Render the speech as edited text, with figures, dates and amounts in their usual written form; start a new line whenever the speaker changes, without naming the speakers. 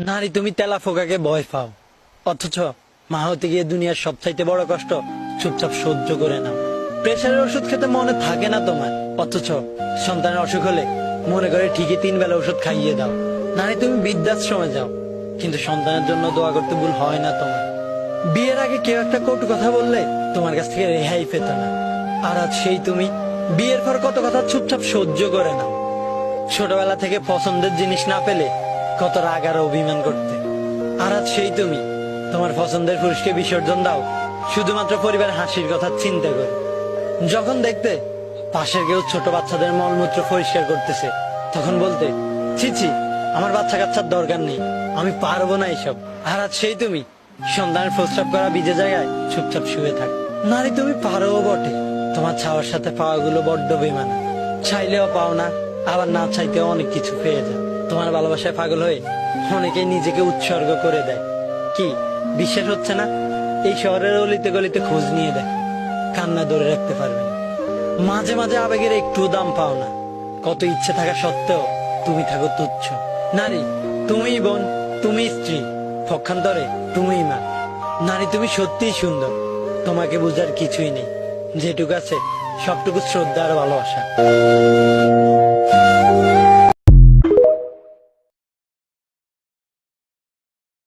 নারী তুমি তেলা ফোকাকে ভয় পাও, অথচ মা হতে গিয়ে দুনিয়ার সবচাইতে বড় কষ্ট চুপচাপ সহ্য করে নাও। প্রেশারের ওষুধ খেতে মনে থাকে না তোমার, অথচ সন্তানের অসুখ হলে মনে করে ঠিকই 3 বেলা ওষুধ খাইয়ে দাও। নারী তুমি বৃদ্ধাশ্রমে যাও, কিন্তু সন্তানের জন্য দোয়া করতে ভুল হয় না তোমার। বিয়ের আগে কেউ একটা কটু কথা বললে তোমার কাছ থেকে রেহাই পেত না, আর আজ সেই তুমি বিয়ের পর কত কথা চুপচাপ সহ্য করে নাও। ছোটবেলা থেকে পছন্দের জিনিস না পেলে কত রাগ আর অভিমান করতে, আর আজ সেই তুমি তোমার পছন্দের পুরুষকে বিসর্জন দাও শুধুমাত্র পরিবার হাসির কথা চিন্তা করে। যখন দেখতে পাশের কেউ ছোট বাচ্চাদের মলমূত্র পরিষ্কার করতেছে, তখন বলতে ছি ছি, আমার বাচ্চা কাচ্চার দরকার নেই, আমি পারবো না এসব। আর আজ সেই তুমি সন্তানের প্রস্রাব করা ভিজে জায়গায় চুপচাপ শুয়ে থাক। নারী তুমি পারো বটে, তোমার ছাওয়ার সাথে পাওয়াগুলো বড্ড বেমানা। চাইলেও পাও না, আবার না চাইতেও অনেক কিছু পেয়ে যায়। তোমার ভালোবাসায় পাগল হয়ে অনেকে নিজেকে উৎসর্গ করে দেয়। কি বিশ্বাস হচ্ছে না? এই শহরের অলিতে গলিতে খোঁজ নিয়ে দেখ, কান্না ধরে রাখতে পারবে না। মাঝে মাঝে আবেগের একটু দাম পাও না, কত ইচ্ছে থাকা সত্ত্বেও তুমি থাকো তুচ্ছ। নারী তুমিই বোন, তুমি স্ত্রী, পক্ষান্তরে তুমিই মা। নারী তুমি সত্যিই সুন্দর, তোমাকে বুঝার কিছুই নেই, যেটুকু আছে সবটুকু শ্রদ্ধা আর ভালোবাসা।